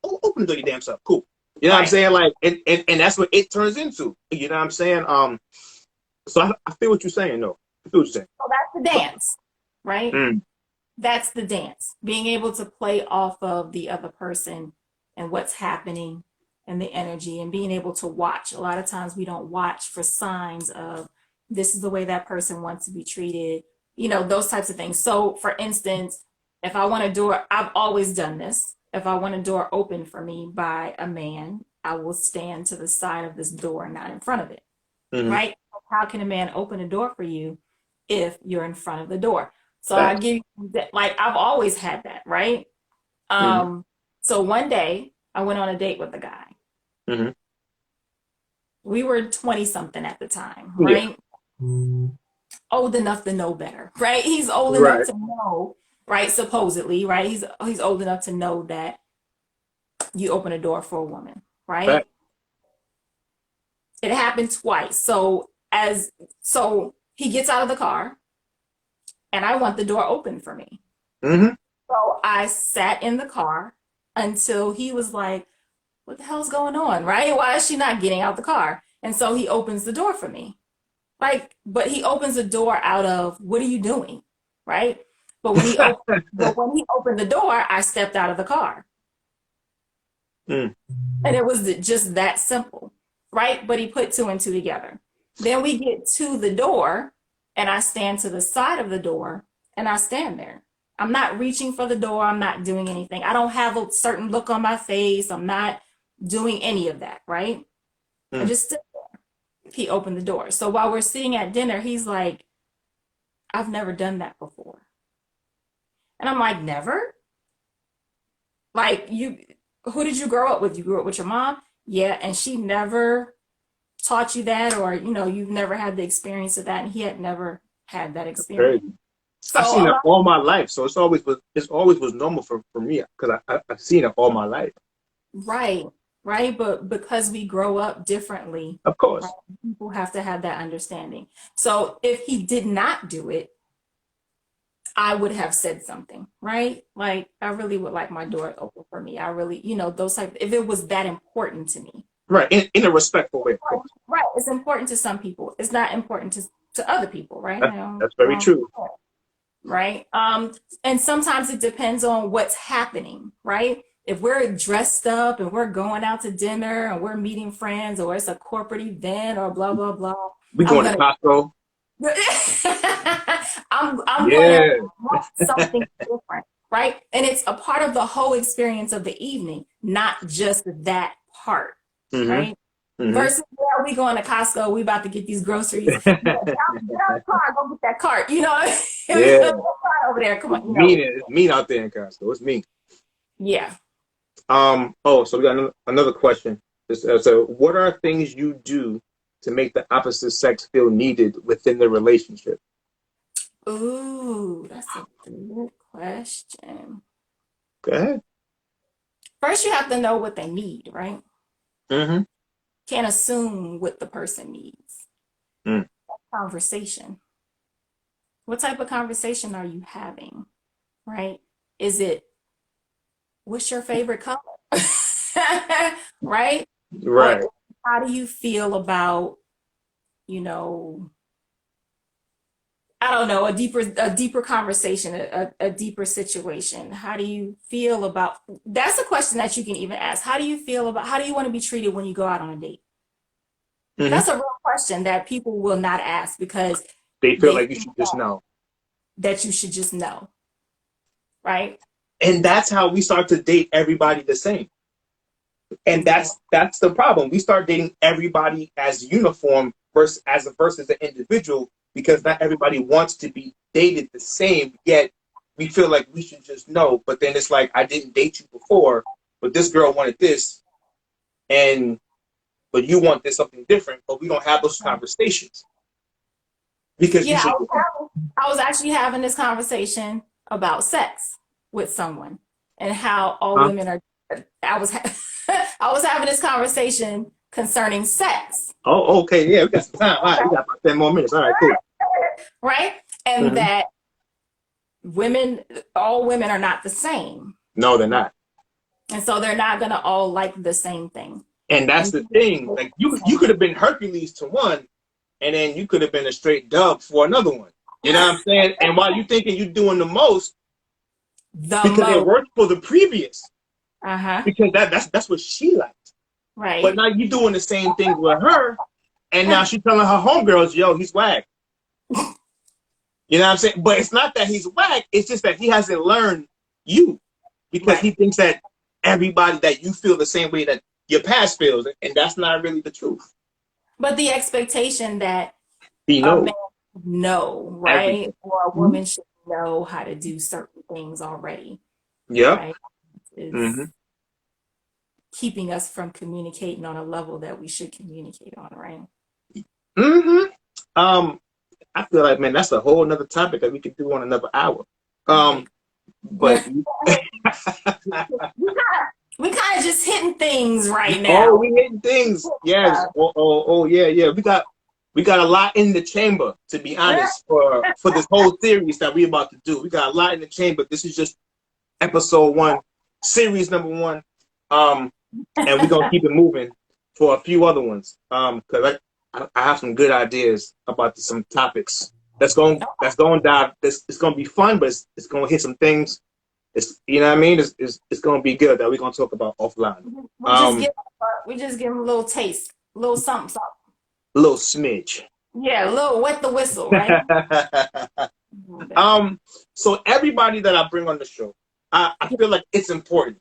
open the door, your damn self. Cool. You know what I'm right. saying? Like, and that's what it turns into. You know what I'm saying? So I feel what you're saying. No, I feel what you're saying. So that's the dance, right? Mm, That's the dance. Being able to play off of the other person and what's happening and the energy and being able to watch. A lot of times we don't watch for signs of this is the way that person wants to be treated, those types of things. So, for instance, if I want a door, I've always done this. If I want a door open for me by a man, I will stand to the side of this door, not in front of it, mm-hmm. right? How can a man open a door for you if you're in front of the door? So I Facts. give you that, like I've always had that, right? Mm-hmm. So one day I went on a date with a guy. Mm-hmm. We were 20 something at the time, Yeah. right? Old enough to know better, right? He's old enough Right. to know, right? Supposedly, right? He's old enough to know that you open a door for a woman, right? Facts. It happened twice. So he gets out of the car and I want the door open for me. Mm-hmm. So I sat in the car until he was like, what the hell's going on, right? Why is she not getting out the car? And so he opens the door for me. But he opens the door out of, what are you doing? Right? But when he opened the door, I stepped out of the car. Mm. And it was just that simple, right? But he put two and two together. Then we get to the door, and I stand to the side of the door, and I stand there. I'm not reaching for the door. I'm not doing anything. I don't have a certain look on my face. I'm not doing any of that, right? I Mm. just stood there. He opened the door. So while we're sitting at dinner, he's like, I've never done that before. And I'm like, never? Like, who did you grow up with? You grew up with your mom? Yeah, and she never taught you that, or you've never had the experience of that, and he had never had that experience. Crazy. So I've a seen it lot, all my life, so it's always was normal for me because I've seen it all my life. right, right, but because we grow up differently, Of right, course. people have to have that understanding. So if he did not do it, I would have said something, right? Like, I really would like my door open for me. I really, those type, if it was that important to me. Right. In a respectful way, of course. Right. It's important to some people. It's not important to other people, right? That, that's very true. Right. And sometimes it depends on what's happening, right? If we're dressed up and we're going out to dinner and we're meeting friends, or it's a corporate event or blah blah blah, We I'm going to gonna Costco. I'm gonna Yeah. want something different, right? And it's a part of the whole experience of the evening, not just that part, Mm-hmm. right? Mm-hmm. Versus, yeah, we going to Costco, we about to get these groceries. Yeah, get out of the car, go get that cart. Yeah. That cart over there. Come on, It's mean out there in Costco. It's mean. Yeah. Oh, so we got another question. So what are things you do to make the opposite sex feel needed within the relationship? Ooh, that's a good question. Go ahead. First, you have to know what they need, right? Mm-hmm. Can't assume what the person needs. Mm. Conversation. What type of conversation are you having, right? Is it, what's your favorite color? Right? Right. Or how do you feel about, you know, I don't know, a deeper conversation, a deeper situation. How do you feel about, that's a question that you can even ask. How do you want to be treated when you go out on a date? Mm-hmm. That's a real question that people will not ask because They feel they like you think should just know. that you should just know, right? And that's how we start to date everybody the same. And Yeah. that's the problem. We start dating everybody as uniform versus an individual because not everybody wants to be dated the same. Yet we feel like we should just know, but then it's like, I didn't date you before, but this girl wanted this, and but you want this something different, but we don't have those conversations because you Yeah, should. I was actually having this conversation about sex with someone and how all Huh? women are. I was having this conversation concerning sex, Oh, okay, yeah, we got some time. All right, we got about 10 more minutes. All right, cool. right? And Hmm. that all women are not the same, No, they're right? not. And so they're not gonna all like the same thing. And that's And the thing. Like you could have been Hercules to one, and then you could have been a straight dub for another one. You know what I'm saying? And while you thinking you're doing the most, the because it most, worked for the previous, uh-huh, because that's what she liked. But right? now you're doing the same thing with her, and now she's telling her homegirls, "Yo, he's whack." You know what I'm saying? But it's not that he's whack. It's just that he hasn't learned you, because he Right. thinks that everybody, that you feel the same way that your past feels, and that's not really the truth. But the expectation that He a knows man should know, right? everything. Or a Mm-hmm. woman should know how to do certain things already, Yep. right? Mm-hmm. Is keeping us from communicating on a level that we should communicate on, right? Mm-hmm. Um, I feel like, man, that's a whole another topic that we could do on another hour. Right. But We kind of just hitting things right oh, now. we hitting things. Yes. Oh, yeah, yeah. We got a lot in the chamber, to be honest, for this whole series that we're about to do. We got a lot in the chamber. This is just episode one, series number one. And we're gonna keep it moving for a few other ones. Because I have some good ideas about some topics that's going dive. It's gonna be fun, but it's gonna hit some things. It's, you know what I mean. It's gonna be good that we're gonna talk about offline. Um, We just give them a little taste, a little something, something. a little smidge. Yeah, a little wet the whistle, right? So everybody that I bring on the show, I feel like it's important.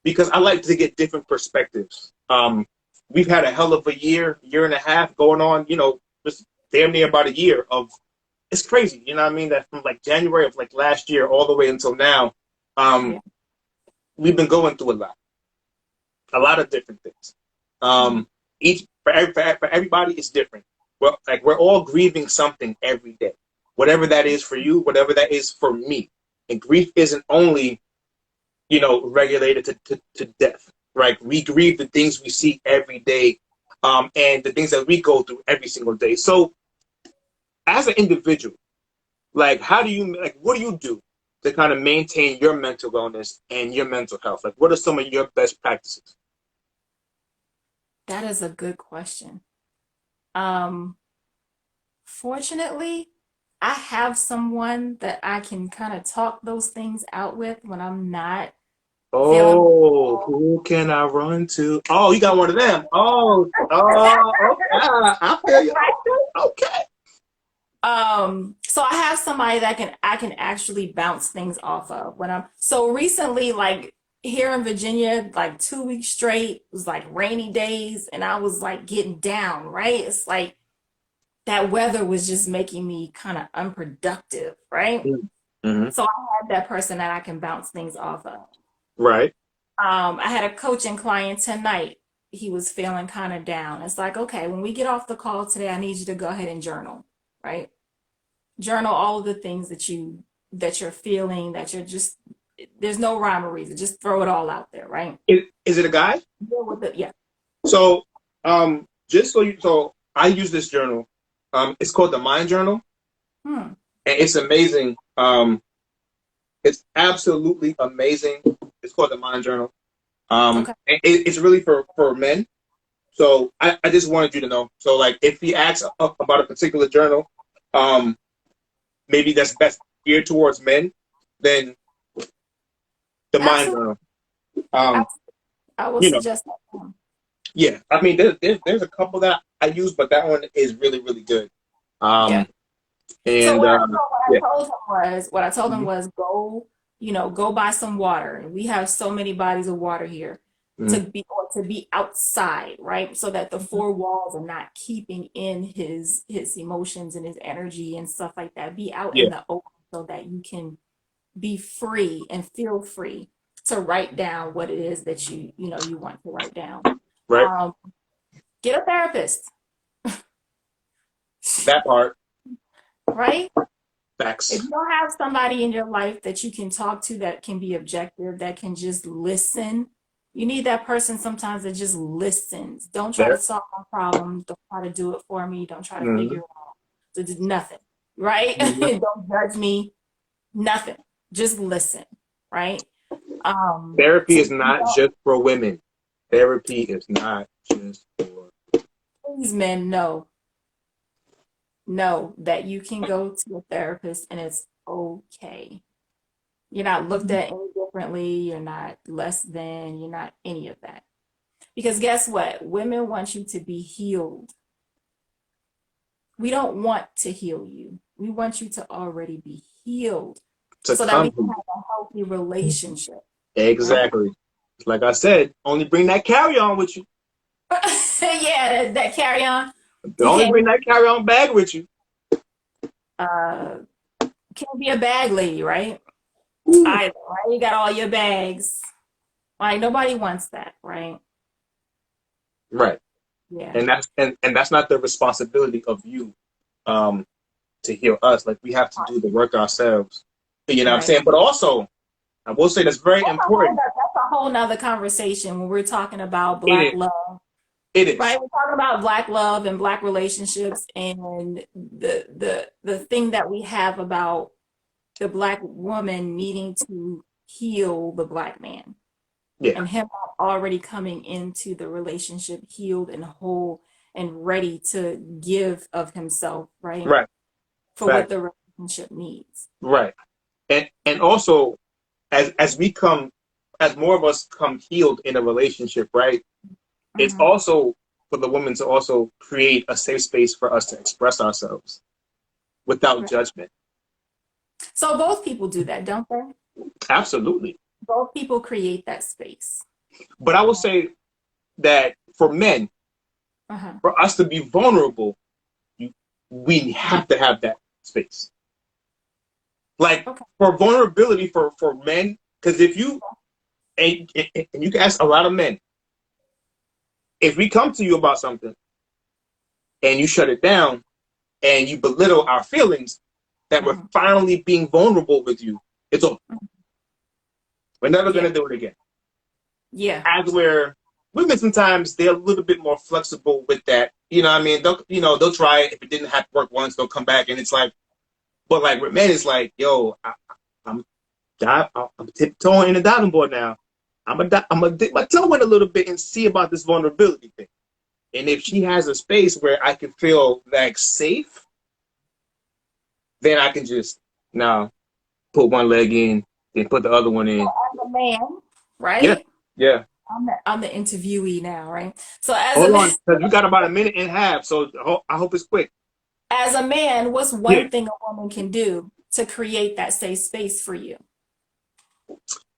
Because I like to get different perspectives. We've had a hell of a year and a half going on, just damn near about a year of, it's crazy, you know what I mean? That from like January of like last year all the way until now, Yeah. we've been going through a lot of different things. Each for everybody is different. We're all grieving something every day, whatever that is for you, whatever that is for me. And grief isn't only regulated to death, right? We grieve the things we see every day, and the things that we go through every single day. So as an individual, like, what do you do to kind of maintain your mental wellness and your mental health? Like, what are some of your best practices? That is a good question. Um, Fortunately, I have someone that I can kind of talk those things out with when I'm not feeling Oh, well. who can I run to? Oh, you got one of them. Oh, okay. I feel you. Okay. So I have somebody that I can actually bounce things off of when I'm so recently, like here in Virginia, like 2 weeks straight, it was like rainy days, and I was like getting down, right? It's like that weather was just making me kind of unproductive, right? Mm-hmm. So I had that person that I can bounce things off of. Right. I had a coaching client tonight. He was feeling kind of down. It's like, okay, when we get off the call today, I need you to go ahead and journal, right? Journal all of the things that you're feeling, that you're just there's no rhyme or reason. Just throw it all out there, right? Is it a guy? Deal with it. Yeah. So, so I use this journal. It's called the Mind Journal, Hmm. and it's amazing. It's absolutely amazing. It's called the Mind Journal. Okay. It's really for men. So I just wanted you to know. So, like, if he asks about a particular journal, um, maybe that's best geared towards men, then the Mind Absolutely. Journal. Um, I will you know, suggest that to him. yeah. I mean, there's a couple that I use, but that one is really, really good. Yeah. Um, So and what yeah. I told him Mhm. was go, go buy some water. We have so many bodies of water here Mhm. to be outside, right? So that the four walls are not keeping in his emotions and his energy and stuff like that. Be out Yeah. in the open. so that you can be free and feel free to write down what it is that you want to write down. Right. Get a therapist, That part. right? If Facts. you don't have somebody in your life that you can talk to that can be objective, that can just listen, you need that person sometimes that just listens. Don't try to There. solve my problems. Don't try to do it for me. Don't try to Mm-hmm. figure it out. So just nothing, right? Mm-hmm. Don't judge me. Nothing. Just listen, right? Therapy So is not just for women. Therapy is not just for. please, men, know that you can go to a therapist and it's okay. You're not looked at any differently. You're not less than. You're not any of that. Because guess what? Women want you to be healed. We don't want to heal you. We want you to already be healed To so that we come can to. have a healthy relationship, right? Exactly. Like I said, only bring that carry-on with you. Yeah, that carry on. You Only bring can't that carry-on bag with you. uh can't be a bag lady, right? Ooh. Either, right? You got all your bags. Like nobody wants that, right? Right. Yeah. And that's not the responsibility of you um to heal us. Like we have to do the work ourselves. You know what I'm Right. saying? But also, I will say that's very important. That's a whole nother conversation when we're talking about It Black is. love, It is. right? We're talking about Black love and Black relationships and the thing that we have about the Black woman needing to heal the Black man Yeah. and him already coming into the relationship healed and whole and ready to give of himself, right? Right. For what Fact. the relationship needs. Right. And also as we come as more of us come healed in a relationship, right? It's Mhm. also for the woman to also create a safe space for us to express ourselves without Right. judgment. So both people do that, don't they? Absolutely. Both people create that space. But I will say that for men, Uh-huh. for us to be vulnerable, you, we have to have that space. Like Okay. for vulnerability for men, because if you and you can ask a lot of men, if we come to you about something and you shut it down and you belittle our feelings, that we're Mhm. finally being vulnerable with you, it's over. Mhm. We're never Yeah. gonna do it again. Yeah. As where women sometimes they're a little bit more flexible with that. You know what I mean? They'll try it. If it didn't have to work once, they'll come back and it's like, but like with men, it's like, yo, I'm I'm tiptoeing in the diving board now. I'm gonna dip my toe in a little bit and see about this vulnerability thing. And if she has a space where I can feel like safe, then I can just now put one leg in, then put the other one in. As a man, Yeah, right? yeah. I'm the interviewee now, right? So as a Hold man, on, because we got about a minute and a half, so I hope it's quick. as a man, what's Yeah. one thing a woman can do to create that safe space for you?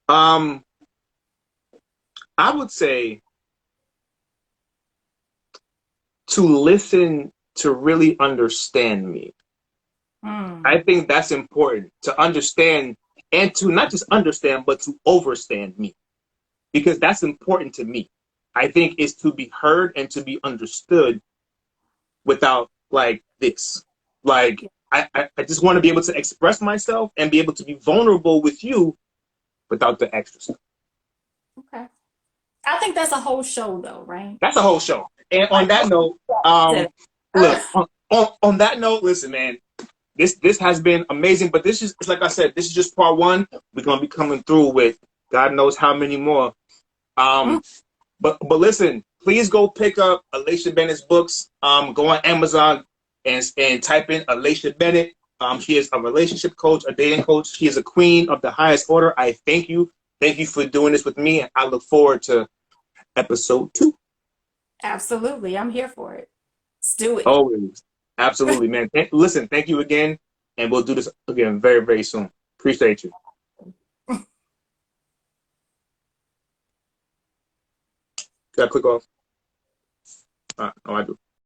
Um, I would say to listen to really understand me. I Hmm. think that's important to understand and to not just understand, but to overstand me because that's important to me. I think is to be heard and to be understood without like this. Like Yeah. I just want to be able to express myself and be able to be vulnerable with you without the extra stuff. Okay. I think that's a whole show, though, right? That's a whole show. And on Like that note, said, look, on that note, listen, man, this has been amazing, but this is it's like I said, this is just part one. We're gonna be coming through with God knows how many more. mm, Um, but listen, please go pick up Alasha Bennett's books. Go on Amazon and type in Alasha Bennett. She is a relationship coach, a dating coach. She is a queen of the highest order. I thank you. Thank you for doing this with me. I look forward to episode 2. absolutely, I'm here for it. Let's do it. Always. Absolutely, man. Listen, thank you again. And we'll do this again very, very soon. Appreciate you. Got to click off. Oh, I do.